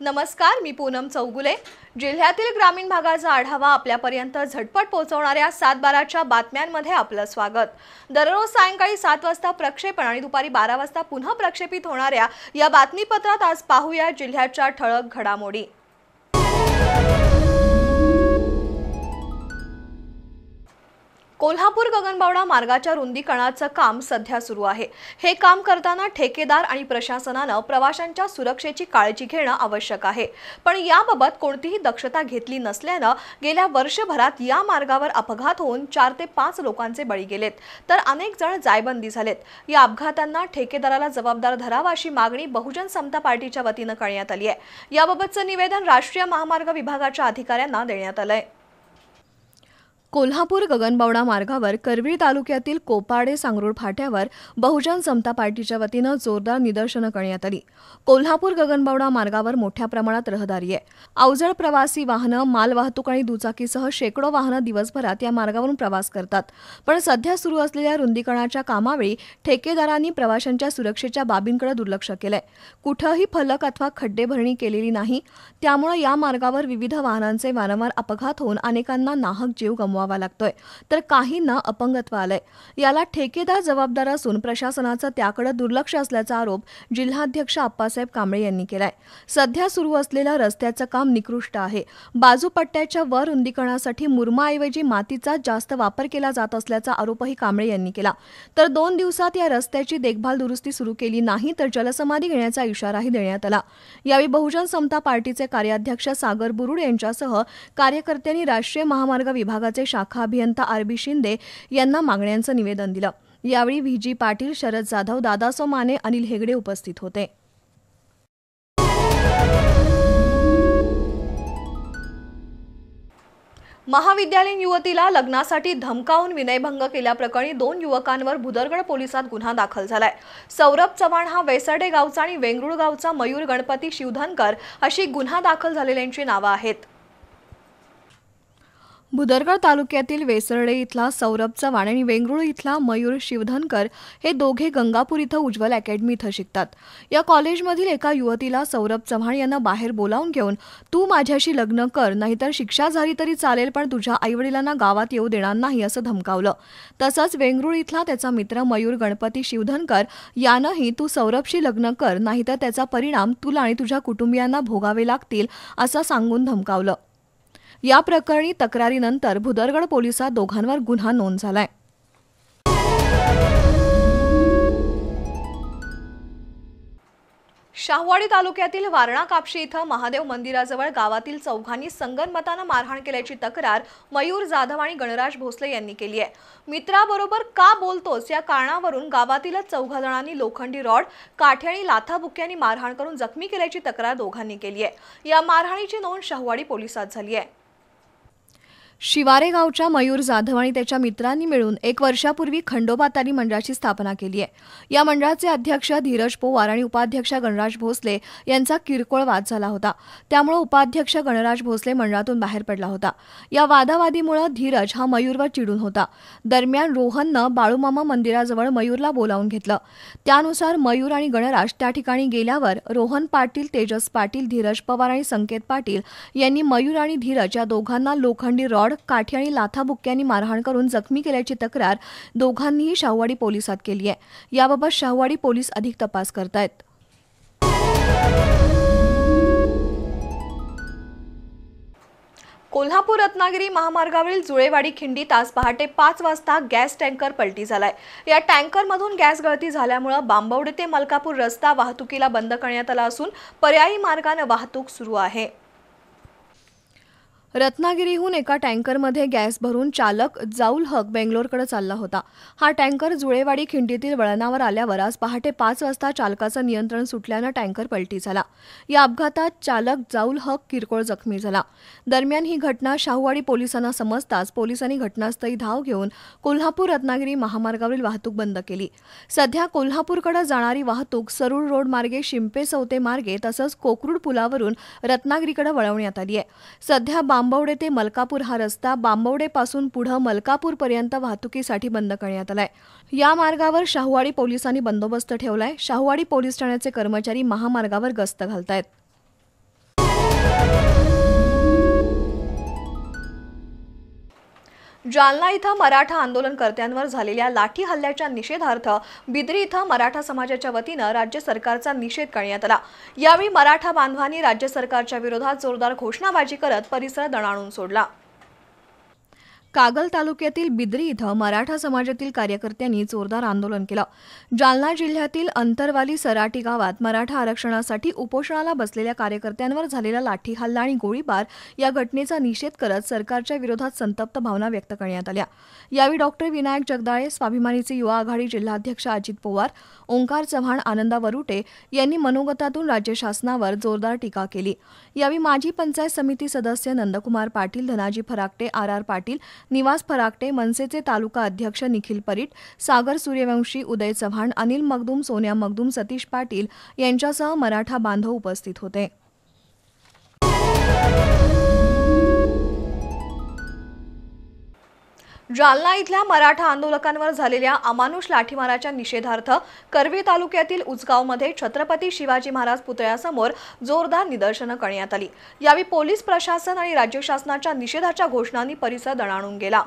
नमस्कार, मी पूनम चौगुले। जिल्ह्यातील ग्रामीण भागाचा आढावा आपल्यापर्यंत झटपट पोहोचवणाऱ्या 7/12च्या बातम्यांमध्ये आपलं स्वागत। दररोज सायंकाळी 7 वाजता प्रक्षेपण आणि दुपारी 12 वाजता पुन्हा प्रक्षेपित होणाऱ्या या बातमीपत्रात आज पाहूया जिल्ह्याच्या ठळक घडामोडी। कोल्हापूर गगनबावडा मार्गाच्या रुंदीकरणाचं काम सध्या सुरू आहे। हे काम करताना ठेकेदार आणि प्रशासनाने प्रवाशांच्या सुरक्षेची काळजी घेणं आवश्यक आहे, पण याबाबत कोणतीही दक्षता घेतली नसल्याने गेल्या वर्षभरात या मार्गावर अपघात होऊन 4 ते 5 लोकांचे बळी गेलेत, तर अनेक जण जायबंदी झालेत। या अपघातांना ठेकेदाराला जबाबदार धरावा अशी मागणी बहुजन समता पार्टीच्या वतीने करण्यात आली आहे। याबाबतचं निवेदन राष्ट्रीय महामार्ग विभागाच्या अधिकाऱ्यांना देण्यात आलंय। कोल्हापूर गगनबावडा मार्गावर करवीर तालुक्यातील कोपाडे सांगरोळ फाट्यावर बहुजन समता पार्टीच्या वतीने जोरदार निदर्शनं करण्यात आली। कोल्हापूर गगनबावडा मार्गावर मोठ्या प्रमाणात रहदारी आहे। अवजड प्रवासी वाहनं, माल वाहतूक आणि दुचाकीसह शेकडो वाहनं दिवसभरात या मार्गावरून प्रवास करतात, पण सध्या सुरू असलेल्या रुंदीकरणाच्या कामावेळी ठेकेदारांनी प्रवाशांच्या सुरक्षेच्या बाबींकडे दुर्लक्ष केलंय। कुठेही फलक अथवा खड्डे भरणी केलेली नाही, त्यामुळे या मार्गावर विविध वाहनांचे वारंवार अपघात होऊन अनेकांना नाहक जीव गमवावा लागतोय, तर काहींना अपंगत्व आलंय। याला ठेकेदार जबाबदार असून प्रशासनाचं त्याकडे दुर्लक्ष असल्याचा आरोप जिल्हाध्यक्ष आप्पासाहेब कांबळे यांनी केलाय। सध्या सुरू असलेलं रस्त्याचं काम निकृष्ट आहे। बाजूपट्ट्याच्या वर रुंदीकरणासाठी मुरमाऐवजी मातीचा जास्त वापर केला जात असल्याचा आरोपही कांबळे यांनी केला, तर 2 दिवसात या रस्त्याची देखभाल दुरुस्ती सुरू केली नाही तर जलसमाधी घेण्याचा इशाराही देण्यात आला। यावेळी बहुजन समता पार्टीचे कार्याध्यक्ष सागर बुरुड यांच्यासह कार्यकर्त्यांनी राष्ट्रीय महामार्ग विभागाचे शाखा अभियंता आरबी शिंदे यांना मागण्यांचं निवेदन दिलं। यावेळी व्हीजी पाटील, शरद जाधव, दादासो माने, अनिल हेगडे उपस्थित होते। महाविद्यालयीन युवतीला लग्नासाठी धमकावून विनयभंग केल्याप्रकरणी 2 युवकांवर भुदरगड पोलिसात गुन्हा दाखल झालाय। सौरभ चव्हाण हा वेसर्डे गावचा आणि वेंगरुळ गावचा मयूर गणपती शिवधनकर अशी गुन्हा दाखल झालेल्यांची नावे आहेत। भुदरगड तालुक्यातील वेसर्डे इथला सौरभ चव्हाण आणि वेंगरुळ इथला मयूर शिवधनकर हे दोघे गंगापूर इथं उज्ज्वल अकॅडमी इथं शिकतात। या कॉलेजमधील एका युवतीला सौरभ चव्हाण यांना बाहेर बोलावून घेऊन तू माझ्याशी लग्न कर, नाहीतर शिक्षा झाली तरी चालेल, पण तुझ्या आईवडिलांना गावात येऊ देणार नाही असं धमकावलं। तसंच वेंगरुळ इथला त्याचा मित्र मयूर गणपती शिवधनकर यानंही तू सौरभशी लग्न कर, नाहीतर त्याचा परिणाम तुला आणि तुझ्या कुटुंबियांना भोगावे लागतील असं सांगून धमकावलं। या प्रकरणी तक्रारीनंतर भुदरगड पोलिसात दोघांवर गुन्हा नोंद झालाय। शाहवाडी तालुक्यातील वारणा कापशी इथं महादेव मंदिराजवळ गावातील चौघांनी संगनमतानं मारहाण केल्याची तक्रार मयूर जाधव आणि गणराज भोसले यांनी केली आहे। मित्राबरोबर का बोलतोस या कारणावरून गावातीलच 4 जणांनी लोखंडी रॉड, काठी आणि लाथाबुक्क्यांनी मारहाण करून जखमी केल्याची तक्रार दोघांनी केली आहे। या मारहाणीची नोंद शाहवाडी पोलिसात झाली आहे। शिवारे गावच्या मयूर जाधव आणि त्याच्या मित्रांनी मिळून 1 वर्षापूर्वी खंडोबा तारी मंडळाची स्थापना केली आहे। या मंडळाचे अध्यक्ष धीरज पवार आणि उपाध्यक्ष गणराज भोसले यांचा किरकोळ वाद झाला होता, त्यामुळे उपाध्यक्ष गणराज भोसले मंडळातून बाहेर पडला होता। या वादावादीमुळे धीरज हा मयूरवर चिडून होता। दरम्यान रोहननं बाळूमामा मंदिराजवळ मयूरला बोलावून घेतलं। त्यानुसार मयूर आणि गणराज त्या ठिकाणी गेल्यावर रोहन पाटील, तेजस पाटील, धीरज पवार आणि संकेत पाटील यांनी मयूर आणि धीरज या दोघांना लोखंडी रॉड, काठी आणि लाथाबुक्क्यांनी मारहाण करून जखमी केल्याची तक्रार दोघांनीही शाहवाडी पोलिसात केली आहे। याबाबत शाहवाडी पोलीस अधिक तपास करतायत। कोल्हापूर रत्नागिरी महामार्गावरील जुळेवाडी खिंडीत आज पहाटे 5 वाजता गॅस टँकर पलटी झालाय। या टँकरमधून गॅस गळती झाल्यामुळे बांबवडे ते मलकापूर रस्ता वाहतुकीला बंद करण्यात आला असून पर्यायी मार्गाने वाहतूक सुरू आहे। रत्नागिरीहून एका टँकरमध्ये गॅस भरून चालक जाऊल हक बेंगलोरकडे चालला होता। हा टँकर जुळेवाडी खिंडीतील वळणावर आल्यावर आज पहाटे 5 वाजता चालकाचं नियंत्रण सुटल्यानं टँकर पलटी झाला। या अपघातात चालक जाऊल हक किरकोळ जखमी झाला। दरम्यान ही घटना शाहवाडी पोलिसांना समजताच पोलिसांनी घटनास्थळी धाव घेऊन कोल्हापूर रत्नागिरी महामार्गावरील वाहतूक बंद केली। सध्या कोल्हापूरकडे जाणारी वाहतूक सरूळ रोड मार्गे, शिंपे सौते मार्गे तसंच कोकरूड पुलावरून रत्नागिरीकडे वळवण्यात आली आहे। सध्या बांबवडे ते मलकापूर हा रस्ता बांबवडेपासून पुढे मलकापूरपर्यंत वाहतुकीसाठी बंद करण्यात आलाय। या मार्गावर शाहवाडी पोलिसांनी बंदोबस्त ठेवलाय। शाहवाडी पोलीस ठाण्याचे कर्मचारी महामार्गावर गस्त घालतायत। जालना इथं मराठा आंदोलनकर्त्यांवर झालेल्या लाठी हल्ल्याच्या निषेधार्थ बिद्री इथं मराठा समाजाच्या वतीनं राज्य सरकारचा निषेध करण्यात आला। यावेळी मराठा बांधवांनी राज्य सरकारच्या विरोधात जोरदार घोषणाबाजी करत परिसर दणाणून सोडला। कागल तालुक्यातील बिद्री इथं मराठा समाजातील कार्यकर्त्यांनी जोरदार आंदोलन केलं। जालना जिल्ह्यातील अंतरवाली सराटी गावात मराठा आरक्षणासाठी उपोषणाला बसलेल्या कार्यकर्त्यांवर झालेला लाठी हल्ला आणि गोळीबार या घटनेचा निषेध करत सरकारच्या विरोधात संतप्त भावना व्यक्त करण्यात आल्या। यावेळी डॉक्टर विनायक जगदाळे, स्वाभिमानीचे युवा आघाडी जिल्हाध्यक्ष अजित पवार, ओंकार चव्हाण, आनंदा वरुटे यांनी मनोगतातून राज्य शासनावर जोरदार टीका केली। यावेळी माजी पंचायत समिती सदस्य नंदकुमार पाटील, धनाजी फराकटे, आर पाटील, निवास फराकटे, मनसेचे तालुका अध्यक्ष निखिल परीट, सागर सूर्यवंशी, उदय चव्हाण, अनिल मगदूम, सोनिया मगदूम, सतीश पाटील यांच्यासह मराठा बांधव उपस्थित होते। जालना इथल्या मराठा आंदोलकांवर झालेल्या अमानुष लाठीमाराच्या निषेधार्थ करवीर तालुक्यातील उचगावमध्ये छत्रपती शिवाजी महाराज पुतळ्यासमोर जोरदार निदर्शनं करण्यात आली। यावेळी पोलीस प्रशासन आणि राज्य शासनाच्या निषेधाच्या घोषणांनी परिसर दणाणून गेला।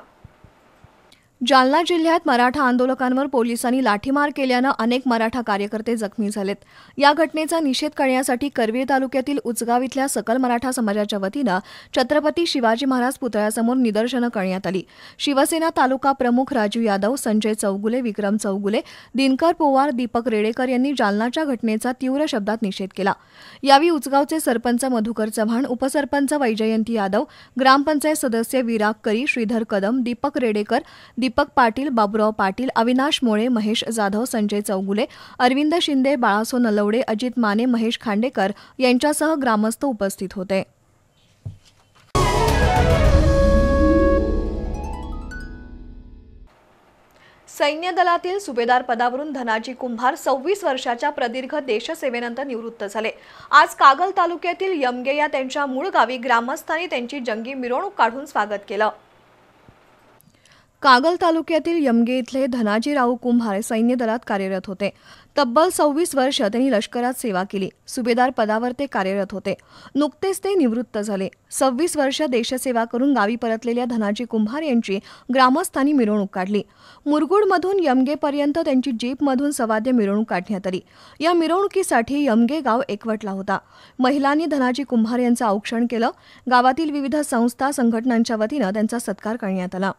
जालना जिल्ह्यात मराठा आंदोलकांवर पोलिसांनी लाठीमार केल्यानं अनेक मराठा कार्यकर्ते जखमी झालेत। या घटनेचा निषेध करण्यासाठी करवीर तालुक्यातील उचगाव इथल्या सकल मराठा समाजाच्या वतीनं छत्रपती शिवाजी महाराज पुतळ्यासमोर निदर्शनं करण्यात आली। शिवसेना तालुका प्रमुख राजू यादव, संजय चौगुले, विक्रम चौगुले, दिनकर पोवार, दीपक रेडेकर यांनी जालनाच्या घटनेचा तीव्र शब्दात निषेध केला। यावेळी उचगावचे सरपंच मधुकर चव्हाण, उपसरपंच वैजयंती यादव, ग्रामपंचायत सदस्य विराग करी, श्रीधर कदम, दीपक रेडेकर, दीपक पाटील, बाबुराव पाटील, अविनाश मोळे, महेश जाधव, संजय चौगुले, अरविंद शिंदे, बाळासो नलवडे, अजित माने, महेश खांडेकर यांच्यासह ग्रामस्थ उपस्थित होते। सैन्य दलातील सुभेदार पदावरून धनाजी कुंभार 26 वर्षाच्या प्रदीर्घ देशसेवेनंतर निवृत्त झाले। आज कागल तालुक्यातील यमगे या त्यांच्या मूळ गावी ग्रामस्थांनी त्यांची जंगी मिरवणूक काढून स्वागत केलं। कागल तालुक्यातील यमगे इथले धनाजीराव कुंभार सैन्य दलात कार्यरत होते। तब्बल 26 वर्ष त्यांनी लष्करात सेवा केली। सुभेदार पदावर ते कार्यरत होते। नुकतेच ते निवृत्त झाले। 26 वर्ष देशसेवा करून गावी परतलेल्या धनाजी कुंभार यांची ग्रामस्थांनी मिरवणूक काढली। मुरगुडमधून यमगेपर्यंत त्यांची जीपमधून सवाद्य मिरवणूक काढण्यात आली। या मिरवणुकीसाठी यमगे गाव एकवटला होता। महिलांनी धनाजी कुंभार यांचं औक्षण केलं। गावातील विविध संस्था संघटनांच्या वतीनं त्यांचा सत्कार करण्यात आला।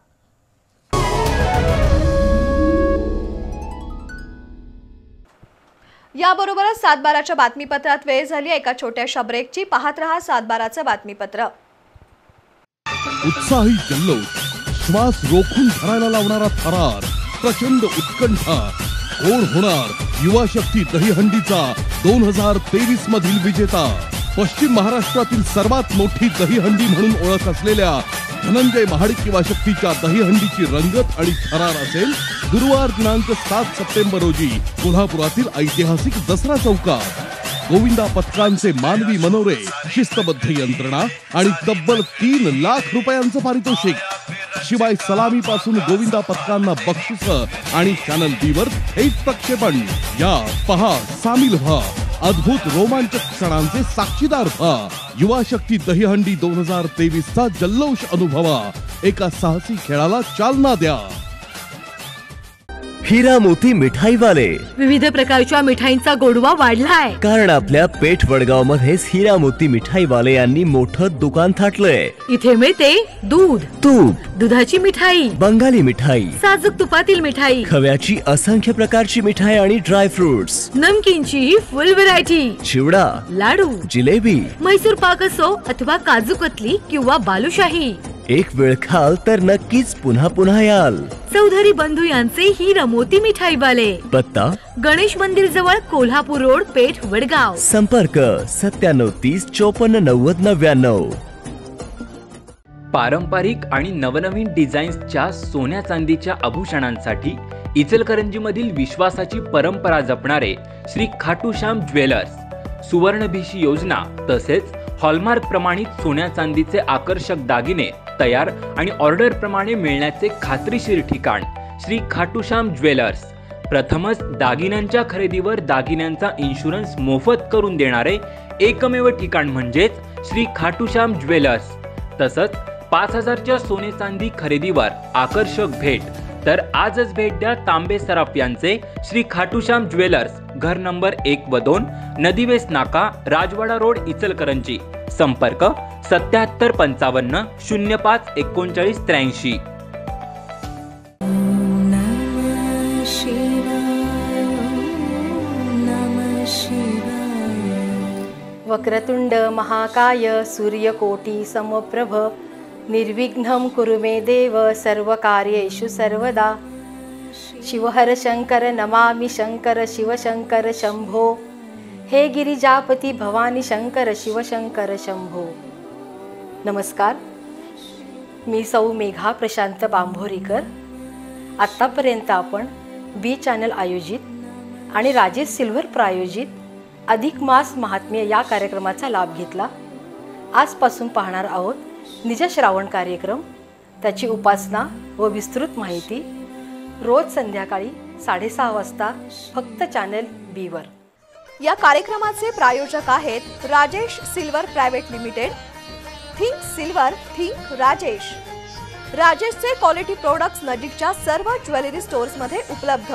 याबरोबरच 7/12च्या बातमीपत्रात वेळ झाली। एका छोट्याशा ब्रेकची। पाहत रहा 7/12चं बातमीपत्र। उत्साही जल्लोष, श्वास रोखून धरायला लावणारा थरार, प्रचंड उत्कंठा, कोण होणार युवा शक्ती दहीहंडीचा 2023 मधील विजेता? पश्चिम महाराष्ट्रातील सर्वात मोठी दहीहंडी म्हणून ओळख असलेल्या धनंजय महाडिक युवा शक्तीच्या दहीहंडीची रंगत आणि थरार असेल गुरुवार दिनांक 7 सप्टेंबर रोजी कोल्हापुरातील ऐतिहासिक दसरा चौकात। गोविंदा पथकांचे मानवी मनोरे, शिस्तबद्ध यंत्रणा आणि तब्बल 3 लाख रुपयांचं पारितोषिक, शिवाय सलामीपासून गोविंदा पथकांना बक्षिसं आणि चॅनल बी वर थेट प्रक्षेपण। या पहा, सामील व्हा, अद्भुत रोमांचक क्षणांचे साक्षीदार व्हा। युवा शक्ती दहीहंडी 2023चा जल्लोष अनुभवा। एका साहसी खेळाला चालना द्या। हिरा मोती मिठाईवाले, विविध प्रकारच्या मिठाईंचा गोडवा वाढलाय, कारण आपल्या पेठ वडगाव मध्येच हिरा मोती मिठाईवाले यांनी मोठं दुकान थाटलंय। इथे मिळते दूध, तूप, दुधाची मिठाई, बंगाली मिठाई, साजूक तुपातील मिठाई, खव्याची असंख्य प्रकारची मिठाई आणि ड्राय फ्रुट्स, नमकीनची ही फुल व्हरायटी, चिवडा, लाडू, जिलेबी, म्हैसूर पाक असो अथवा काजू कतली किंवा बालुशाही, एक वेळ खाल तर नक्कीच पुन्हा पुन्हा याल। चौधरी बंधू यांचे हिरा मोती मिठाईवाले, पत्ता गणेश मंदिर जवळ, कोल्हापूर रोड, पेठ वडगाव। संपर्क 9730 54 90 99। पारंपरिक आणि नवनवीन डिझाईन्सच्या सोन्या चांदीच्या आभूषणांसाठी इचलकरंजीमधील विश्वासाची परंपरा जपणारे श्री खाटूश्याम ज्वेलर्स सुवर्णभिषी योजना तसेच हॉलमार्क प्रमाणित सोन्या चांदीचे आकर्षक दागिने तयार आणि ऑर्डर प्रमाणे मिळण्याचे खात्रीशीर ठिकाण श्री खाटूश्याम ज्वेलर्स। प्रथमच दागिन्यांच्या खरेदीवर दागिन्यांचा इन्शुरन्स मोफत करून देणारे एकमेव ठिकाण म्हणजेच श्री खाटूश्याम ज्वेलर्स। तसंच 5,000च्या सोने चांदी खरेदीवर आकर्षक भेट. तर आजच भेट द्या तांबे सराफ यांचे श्री खाटूश्याम ज्वेलर्स, घर नंबर 1 व 2, नदीवेस नाका, राजवाडा रोड, इचलकरंजी. संपर्क 7755 05 39 83. वक्रतुंड महाकाय सूर्यकोटी समप्रभ निर्विघ्नं कुरु मे देव सर्वकार्येषु सर्वदा. शिवहर शंकर नमामि शंकर शिवशंकर शंभो. हे गिरिजापती भवानी शंकर शिवशंकर शंभो. नमस्कार, मी सौ मेघा प्रशांत बांभोरीकर. आत्तापर्यंत आपण बी चॅनल आयोजित आणि राजेश सिल्वर प्रायोजित अधिक मास महात्म्य या कार्यक्रमाचा लाभ घेतला. आजपासून पाहणार आहोत निज श्रावण कार्यक्रम, त्याची उपासना व विस्तृत माहिती रोज संध्याकाळी 6:30 वाजता फक्त चॅनल बी वर. या कार्यक्रमाचे प्रायोजक आहेत Rajesh silver private limited. Think silver, think Rajesh. राजेशचे क्वालिटी प्रोडक्ट्स नजीकच्या सर्व ज्वेलरी स्टोअर्समध्ये उपलब्ध.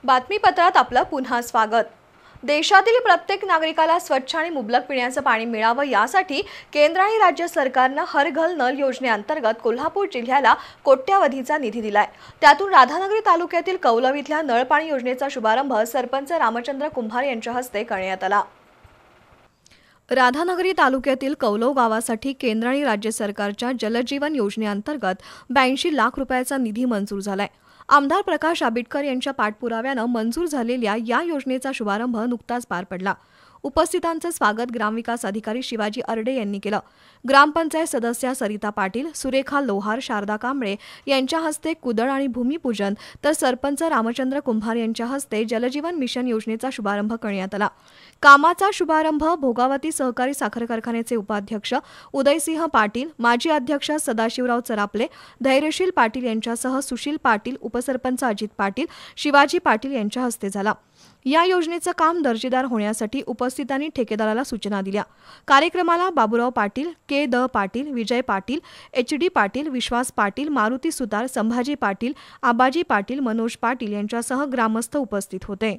बातमीपत्रात आपलं पुन्हा स्वागत. देशातील प्रत्येक नागरिकाला स्वच्छ आणि मुबलक पिण्याचं पाणी मिळावं यासाठी केंद्र आणि राज्य सरकारनं हर घर नल योजनेअंतर्गत कोल्हापूर जिल्ह्याला कोट्यवधीचा निधी दिलाय. त्यातून राधानगरी तालुक्यातील कौलव इथल्या नळ पाणी योजनेचा शुभारंभ सरपंच रामचंद्र कुंभार यांच्या हस्ते करण्यात आला. राधानगरी तालुक्यातील कौलव गावासाठी केंद्र आणि राज्य सरकारच्या जलजीवन योजनेअंतर्गत 82 लाख रुपयाचा निधी मंजूर झालाय. आमदार प्रकाश आबिटकर यांच्या पाठपुराव्यानं मंजूर झालेल्या या योजनेचा शुभारंभ नुकताच पार पडला. उपस्थितांचं स्वागत ग्रामविकास अधिकारी शिवाजी अर्डे यांनी केलं. ग्रामपंचायत सदस्या सरिता पाटील, सुरेखा लोहार, शारदा कांबळे यांच्या हस्ते कुदळ आणि भूमिपूजन, तर सरपंच रामचंद्र कुंभार यांच्या हस्ते जलजीवन मिशन योजनेचा शुभारंभ करण्यात आला. कामाचा शुभारंभ भोगावती सहकारी साखर कारखान्याचे उपाध्यक्ष उदयसिंह पाटील, माजी अध्यक्ष सदाशिवराव चरापले, धैर्यशील पाटील यांच्यासह सुशील पाटील, उपसरपंच अजित पाटील, शिवाजी पाटील यांच्या हस्ते झाला. या योजनेचं काम दर्जेदार होण्यासाठी उपस्थितांनी ठेकेदाराला सूचना दिल्या. कार्यक्रमाला Baburao Patil, K D Patil, Vijay Patil, HD Patil, Vishwas Patil, Maruti Sutar, Sambhaji Patil, Abaji Patil, Manoj Patil यांच्यासह ग्रामस्थ उपस्थित होते.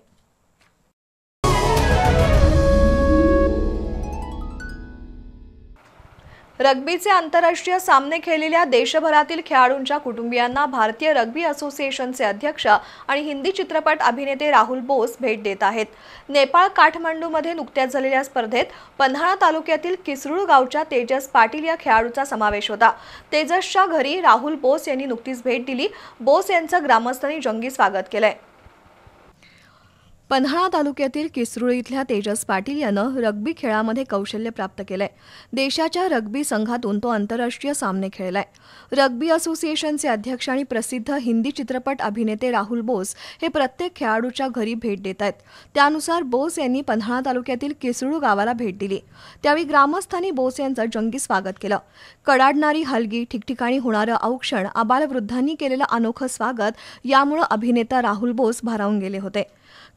रग्बीचे आंतरराष्ट्रीय सामने खेळलेल्या देशभरातील खेळाडूंच्या कुटुंबियांना भारतीय रग्बी असोसिएशनचे अध्यक्ष आणि हिंदी चित्रपट अभिनेते राहुल बोस भेट देत आहेत. नेपाळ काठमांडूमध्ये नुकत्याच झालेल्या स्पर्धेत पन्हाळा तालुक्यातील किसरूळ गावच्या तेजस पाटील या खेळाडूचा समावेश होता. तेजसच्या घरी राहुल बोस यांनी नुकतीच भेट दिली. बोस यांचं ग्रामस्थांनी जंगी स्वागत केलंय. पन्हाळा तालुक्यातील किसरूळ इथल्या तेजस पाटील यानं रग्बी खेळामध्ये कौशल्य प्राप्त केलंय. देशाच्या रग्बी संघातून तो आंतरराष्ट्रीय सामने खेळलाय. रग्बी असोसिएशनचे अध्यक्ष आणि प्रसिद्ध हिंदी चित्रपट अभिनेते राहुल बोस हे प्रत्येक खेळाडूच्या घरी भेट देत आहेत. त्यानुसार बोस यांनी पन्हाळा तालुक्यातील किसरूळ गावाला भेट दिली. त्यावेळी ग्रामस्थांनी बोस यांचं जंगी स्वागत केलं. कडाडणारी हलगी, ठिकठिकाणी होणारं औक्षण, आबालवृद्धांनी केलेलं अनोखं स्वागत यामुळे अभिनेता राहुल बोस भारावून गेले होते.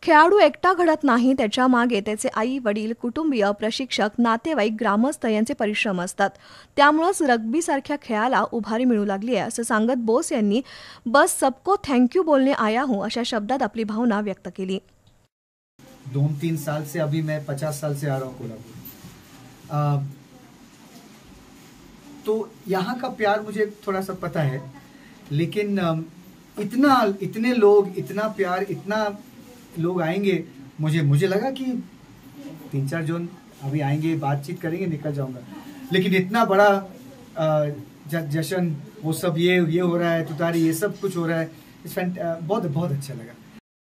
खेळाडू एकटा घडत नाही, त्याच्या मागे त्याचे आई वडील, कुटुंबीय, प्रशिक्षक, नातेवाईक, ग्रामस्थ यांचे परिश्रम असतात. त्यामुळेच रग्बीसारख्या खेळाला उभारी मिळू लागली आहे असं सांगत बोस यांनी बस सबको थँक्यू बोलने आया हूं अशा शब्दात आपली भावना व्यक्त केली. 2-3 साल से अभी मैं 50 साल से आ रहा हूँ कोल्हापुर. तो यहाँ का प्यार मुझे थोड़ा सा पता है, लेकिन इतने लोग, इतना प्यार, इतना लोग आएंगे, मुझे लगा कि 3-4 जन अभी आएंगे, बातचीत करेंगे, निकल जाऊंगा। लेकिन इतना बड़ा जश्न, वो सब ये हो रहा है, तुतारी, ये सब कुछ हो रहा है, बहुत बहुत अच्छा लगा।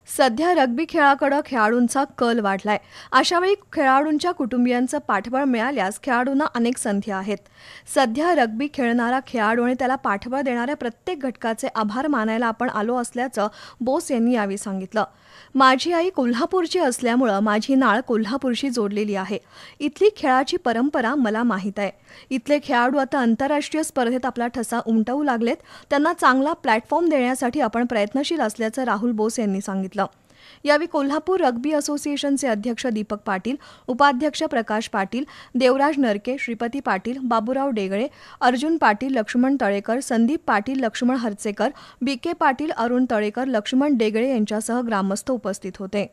सध्या रग्बी खेळाकडे खेळाडूंचा कल वाढलाय। अशावेळी खेळाडूंच्या कुटुंबियांचं पाठबळ मिळाल्यास खेळाडूंना अनेक संधी आहेत। सध्या रग्बी खेळणारा खेळाडू आणि त्याला पाठबळ देणाऱ्या प्रत्येक घटकाचे आभार मानायला आपण आलो असल्याचं बोस यांनी यावेळी सांगितलं। माझी आई कोल्हापूरची असल्यामुळे माझी नाळ कोल्हापूरशी जोडलेली आहे। इथली खेळाची परंपरा मला माहीत आहे। इथले खेळाडू आता आंतरराष्ट्रीय स्पर्धेत आपला ठसा उमटवू लागलेत। त्यांना चांगला प्लॅटफॉर्म देण्यासाठी आपण प्रयत्नशील असल्याचं राहुल बोस यांनी सांगितलं। यावेळी कोल्हापूर रग्बी असोसिएशनचे अध्यक्ष दीपक पाटील, उपाध्यक्ष प्रकाश पाटील, देवराज नरके, श्रीपती पाटील, बाबूराव डेगळे, अर्जुन पाटील, लक्ष्मण तळेकर, संदीप पाटील, लक्ष्मण हर्चेकर, बीके पाटील, अरुण तळेकर, लक्ष्मण डेगळे यांच्यासह ग्रामस्थ उपस्थित होते।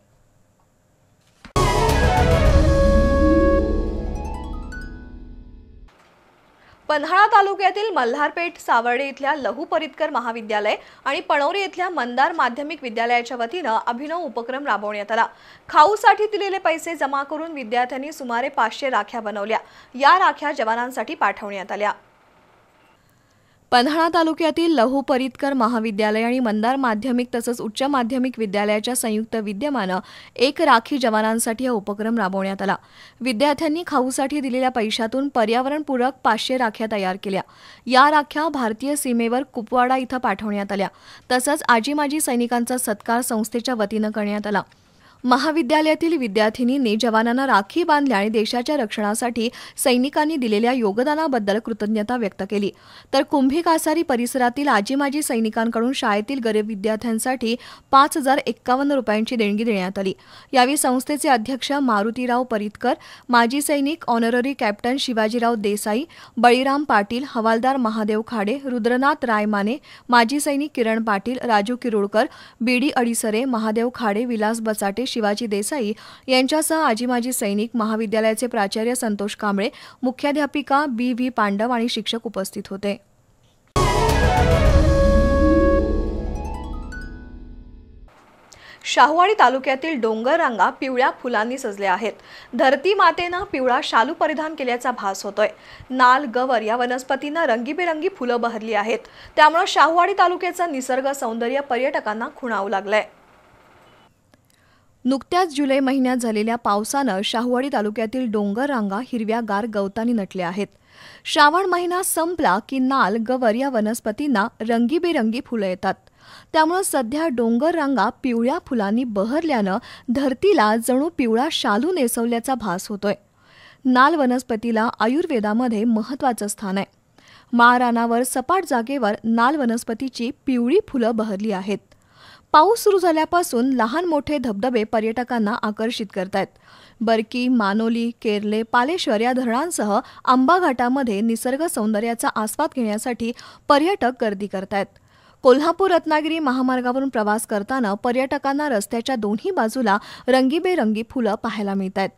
पन्हाळा तालुक्यातील मल्हारपेठ, सावर्डे इथल्या लहू परितकर महाविद्यालय आणि पणोरी इथल्या मंदार माध्यमिक विद्यालयाच्या वतीनं अभिनव उपक्रम राबवण्यात आला। खाऊसाठी दिलेले पैसे जमा करून विद्यार्थ्यांनी सुमारे 500 राख्या बनवल्या। या राख्या जवानांसाठी पाठवण्यात आल्या। पन्हाळा तालुक्यातील लहू परितकर महाविद्यालय आणि मंदार माध्यमिक तसंच उच्च माध्यमिक विद्यालयाच्या संयुक्त विद्यमानं एक राखी जवानांसाठी हा उपक्रम राबवण्यात आला। विद्यार्थ्यांनी खाऊसाठी दिलेल्या पैशातून पर्यावरणपूरक 500 राख्या तयार केल्या। या राख्या भारतीय सीमेवर कुपवाडा इथं पाठवण्यात आल्या। तसंच आजी माजी सैनिकांचा सत्कार संस्थेच्या वतीनं करण्यात आला। महाविद्यालयातील विद्यार्थिनींनी जवानांना राखी बांधल्या आणि देशाच्या रक्षणासाठी सैनिकांनी दिलेल्या योगदानाबद्दल कृतज्ञता व्यक्त केली। तर कुंभी कासारी परिसरातील आजी माजी सैनिकांकडून शाळेतील गरीब विद्यार्थ्यांसाठी 5051 रुपयांची देणगी देण्यात आली। यावेळी संस्थेचे अध्यक्ष मारुतीराव परितकर, माजी सैनिक ऑनररी कॅप्टन शिवाजीराव देसाई, बळीराम पाटील, हवालदार महादेव खाडे, रुद्रनाथ रायमाने, माजी सैनिक किरण पाटील, राजू किरुळकर, बीडी अडीसरे, महादेव खाडे, विलास बचाटे, शिवाजी देसाई यांच्यासह आजी माजी सैनिक, महाविद्यालयाचे प्राचार्य संतोष कांबळे, मुख्याध्यापिका बी.व्ही. पांडव आणि शिक्षक उपस्थित होते। शाहूवाडी तालुक्यातील डोंगर रांगा पिवळ्या फुलांनी सजल्या आहेत। धरती मातेनं पिवळा शालू परिधान केल्याचा भास होतोय। नाल, गवर या वनस्पतींना रंगीबेरंगी फुलं बहरली आहेत। त्यामुळे शाहूवाडी तालुक्याचं निसर्ग सौंदर्य पर्यटकांना खुणावू लागलंय। नुकत्याच जुलै महिन्यात झालेल्या पावसानं शाहूवाडी तालुक्यातील डोंगर रांगा हिरव्यागार गवतांनी नटल्या आहेत। श्रावण महिना संपला की नाल, गवर या वनस्पतींना रंगीबेरंगी फुलं येतात। त्यामुळे सध्या डोंगर रांगा पिवळ्या फुलांनी बहरल्यानं धरतीला जणू पिवळा शालू नेसवल्याचा भास होतोय। नाल वनस्पतीला आयुर्वेदामध्ये महत्त्वाचं स्थान आहे। माळरानावर सपाट जागेवर नाल वनस्पतीची पिवळी फुलं बहरली आहेत। पाऊस सुरू झाल्यापासून लहान मोठे धबधबे पर्यटकांना आकर्षित करतायत। बरकी, मानोली, केरले, पालेश्वर या धरणांसह आंबा घाटामध्ये निसर्ग सौंदर्याचा आस्वाद घेण्यासाठी पर्यटक गर्दी करतायत। कोल्हापूर रत्नागिरी महामार्गावरून प्रवास करताना पर्यटकांना रस्त्याच्या दोन्ही बाजूला रंगीबेरंगी फुलं पाहायला मिळतात।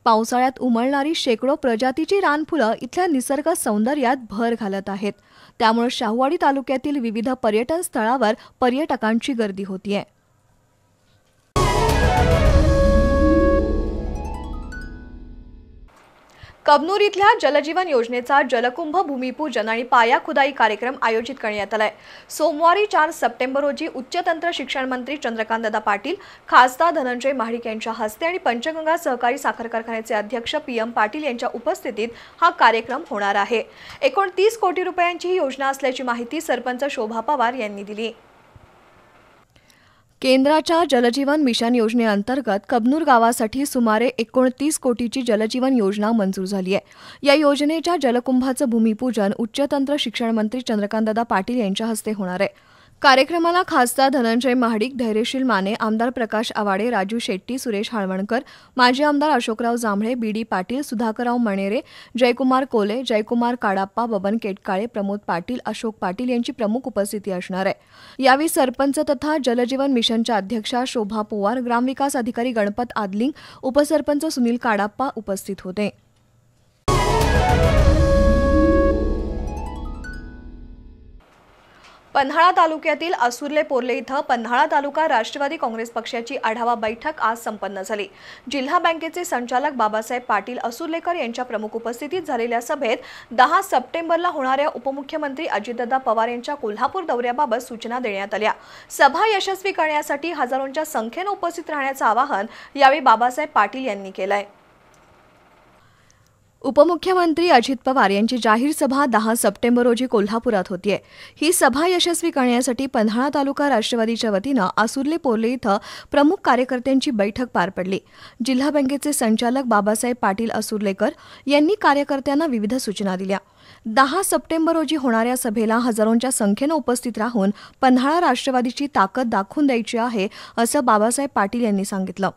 पावसाळ्यात उमलणारी शेकडो प्रजातीची रानफुलं इथल्या निसर्ग सौंदर्यात भर घालत आहेत। त्यामुळे शाहूवाडी तालुक्यातील विविध पर्यटन स्थळावर पर्यटकांची गर्दी होतीये। कबनूर इथल्या जलजीवन योजनेचा जलकुंभ भूमिपूजन आणि पाया खुदाई कार्यक्रम आयोजित करण्यात आलाय। सोमवारी 4 सप्टेंबर रोजी उच्च तंत्र शिक्षण मंत्री चंद्रकांतदादा पाटील, खासदार धनंजय महाडिक यांच्या हस्ते आणि पंचगंगा सहकारी साखर कारखान्याचे अध्यक्ष पी.एम. पाटील यांच्या उपस्थितीत हा कार्यक्रम होणार आहे। 29 कोटी रुपयांची ही योजना असल्याची माहिती सरपंच शोभा पवार यांनी दिली। केंद्राच्या जलजीवन मिशन योजनेअंतर्गत कबनूर गावासाठी सुमारे 29 कोटीची जलजीवन योजना मंजूर झाली आहे। या योजनेच्या जलकुंभाचं भूमिपूजन उच्च तंत्र शिक्षण मंत्री चंद्रकांतदादा पाटील यांच्या हस्ते होणार आहे। कार्यक्रमाला खासदार धनंजय महाडिक, धैर्यशील माने, आमदार प्रकाश आवाडे, राजू शेट्टी, सुरेश हाळवणकर, माजी आमदार अशोकराव जांभळे, बी.डी. पाटील, सुधाकरराव मणेरे, जयकुमार कोले, जयकुमार काडाप्पा, बबन केटकाळे, प्रमोद पाटील, अशोक पाटील यांची प्रमुख उपस्थिती असणार आहे। यावेळी सरपंच तथा जलजीवन मिशनच्या अध्यक्षा शोभा पवार, ग्रामविकास अधिकारी गणपत आदलिंग, उपसरपंच सुनील काडाप्पा उपस्थित होते। पन्हाळा तालुक्यातील असुर्ले पोर्ले इथं पन्हाळा तालुका राष्ट्रवादी काँग्रेस पक्षाची आढावा बैठक आज संपन्न झाली। जिल्हा बँकेचे संचालक बाबासाहेब पाटील असुर्लेकर यांच्या प्रमुख उपस्थितीत झालेल्या सभेत 10 सप्टेंबरला होणाऱ्या उपमुख्यमंत्री अजितदादा पवार यांच्या कोल्हापूर दौऱ्याबाबत सूचना देण्यात आल्या। सभा यशस्वी करण्यासाठी हजारोंच्या संख्येने उपस्थित राहण्याचं आवाहन यावेळी बाबासाहेब पाटील यांनी केलंय। उपमुख्यमंत्री अजित पवार यांची जाहीर सभा 10 सप्टेंबर रोजी कोल्हापुरात होतीये। ही सभा यशस्वी करण्यासाठी पन्हाळा तालुका राष्ट्रवादीच्या वतीनं असुर्ले पोर्ले इथं प्रमुख कार्यकर्त्यांची बैठक पार पडली। जिल्हा बँकेचे संचालक बाबासाहेब पाटील असुर्लेकर यांनी कार्यकर्त्यांना विविध सूचना दिल्या। 10 सप्टेंबर रोजी होणाऱ्या सभेला हजारोंच्या संख्येनं उपस्थित राहून पन्हाळा राष्ट्रवादीची ताकद दाखवून द्यायची आहे, असं बाबासाहेब पाटील यांनी सांगितलं।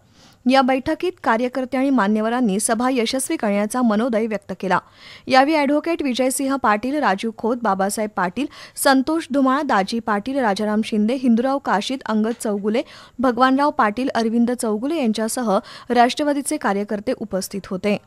या बैठकीत कार्यकर्ते आणि मान्यवरांनी सभा यशस्वी करण्याचा मनोदय व्यक्त केला। यावेळी ॲडव्होकेट विजयसिंह पाटील, राजू खोत, बाबासाहेब पाटील, संतोष धुमाळ, दाजी पाटील, राजाराम शिंदे, हिंदूराव काशीद, अंगद चौगुले, भगवानराव पाटील, अरविंद चौगुले यांच्यासह राष्ट्रवादीचे कार्यकर्ते उपस्थित होते।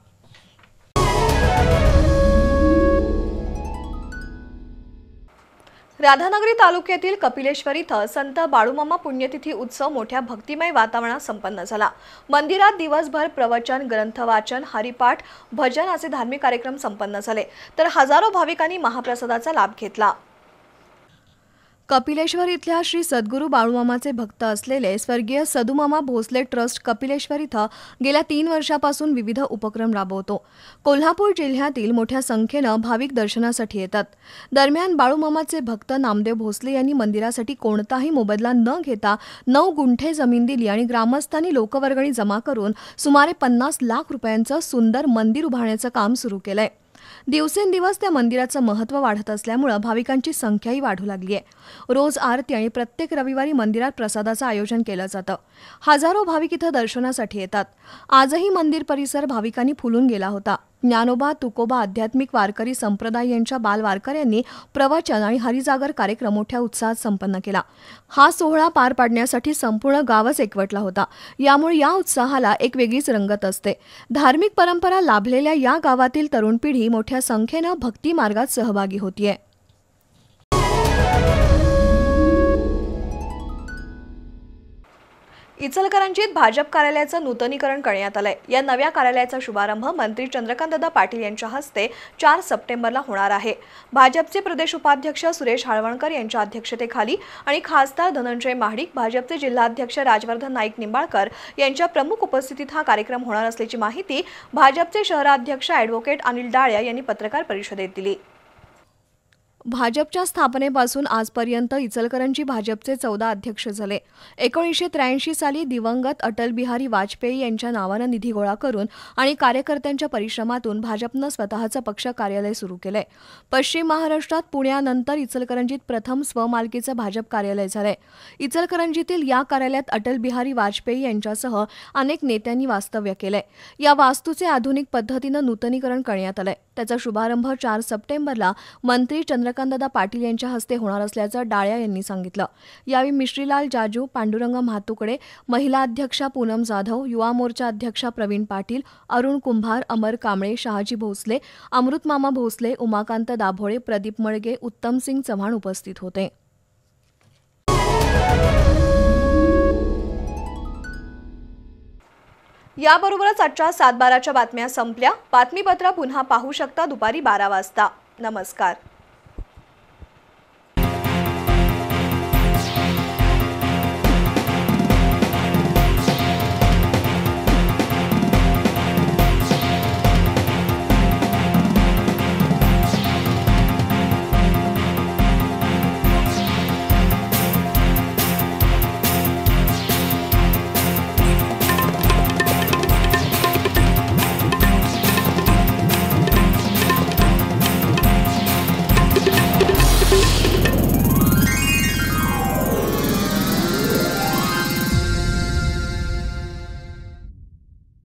राधानगरी तालुक्यातील कपिलेश्वर इथं संत बाळूमामा पुण्यतिथी उत्सव मोठ्या भक्तिमय वातावरणात संपन्न झाला। मंदिरात दिवसभर प्रवचन, ग्रंथवाचन, हरिपाठ, भजन असे धार्मिक कार्यक्रम संपन्न झाले, तर हजारो भाविकांनी महाप्रसादाचा लाभ घेतला। कपिलेश्वर इथल्या श्री सद्गुरू बाळूमामाचे भक्त असलेले स्वर्गीय सदुमामा भोसले ट्रस्ट कपिलेश्वर इथं गेल्या 3 वर्षापासून विविध उपक्रम राबवतो। कोल्हापूर जिल्ह्यातील मोठ्या संख्येनं भाविक दर्शनासाठी येतात। दरम्यान बाळूमामाचे भक्त नामदेव भोसले यांनी मंदिरासाठी कोणताही मोबदला न घेता 9 गुंठे जमीन दिली आणि ग्रामस्थांनी लोकवर्गणी जमा करून सुमारे 50 लाख रुपयांचं सुंदर मंदिर उभारण्याचं काम सुरू केलंय। दिवसेंदिवस त्या मंदिराचं महत्त्व वाढत असल्यामुळे भाविकांची संख्याही वाढू लागली आहे। रोज आरती आणि प्रत्येक रविवारी मंदिरात प्रसादाचं आयोजन केलं जातं। हजारो भाविक इथं दर्शनासाठी येतात। आजही मंदिर परिसर भाविकांनी फुलून गेला होता। ज्ञानोबा तुकोबा आध्यात्मिक वारकरी संप्रदाय यांच्या बालवारकऱ्यांनी प्रवचन आणि हरिजागर कार्यक्रम मोठ्या उत्साहात संपन्न केला। हा सोहळा पार पाडण्यासाठी संपूर्ण गावच एकवटला होता। यामुळे या उत्साहाला एक वेगळीच रंगत असते। धार्मिक परंपरा लाभलेल्या या गावातील तरुण पिढी मोठ्या संख्येनं भक्ती मार्गात सहभागी होतीये। इचलकरंजीत भाजप कार्यालयाचं नूतनीकरण करण्यात आलंय। या नव्या कार्यालयाचा शुभारंभ मंत्री चंद्रकांतदादा पाटील यांच्या हस्ते 4 सप्टेंबरला होणार आहे। भाजपचे प्रदेश उपाध्यक्ष सुरेश हाळवणकर यांच्या अध्यक्षतेखाली आणि खासदार धनंजय महाडिक, भाजपचे जिल्हाध्यक्ष राजवर्धन नाईक निंबाळकर यांच्या प्रमुख उपस्थितीत हा कार्यक्रम होणार असल्याची माहिती भाजपचे शहराध्यक्ष ॲडव्होकेट अनिल डाळ्या यांनी पत्रकार परिषदेत दिली। भाजपच्या स्थापनेपासून आजपर्यंत इचलकरंजी भाजपचे 14 अध्यक्ष झाले। 1983 साली दिवंगत अटल बिहारी वाजपेयी यांच्या नावानं निधी गोळा करून आणि कार्यकर्त्यांच्या परिश्रमातून भाजपनं स्वतःचं पक्ष कार्यालय सुरू केलंय। पश्चिम महाराष्ट्रात पुण्यानंतर इचलकरंजीत प्रथम स्वमालकीचं भाजप कार्यालय झालंय। इचलकरंजीतील या कार्यालयात अटल बिहारी वाजपेयी यांच्यासह अनेक नेत्यांनी वास्तव्य केलंय। या वास्तूचे आधुनिक पद्धतीनं नूतनीकरण करण्यात आलंय। त्याचा शुभारंभ 4 सप्टेंबरला मंत्री चंद्रकांतदादा पाटील यांच्या हस्ते होणार असल्याचं डाळ्या यांनी सांगितलं। यावेळी मिश्रीलाल जाजू, पांडुरंग म्हातुकडे, महिला अध्यक्षा पूनम जाधव, युवा मोर्चा अध्यक्षा प्रवीण पाटील, अरुण कुंभार, अमर कांबळे, शहाजी भोसले, अमृतमामा भोसले, उमाकांत दाभोळे, प्रदीप मळगे, उत्तमसिंग चव्हाण उपस्थित होते। याबरोबरच आजच्या 7:12च्या बातम्या संपल्या। बातमीपत्र पुन्हा पाहू शकता दुपारी 12 वाजता। नमस्कार।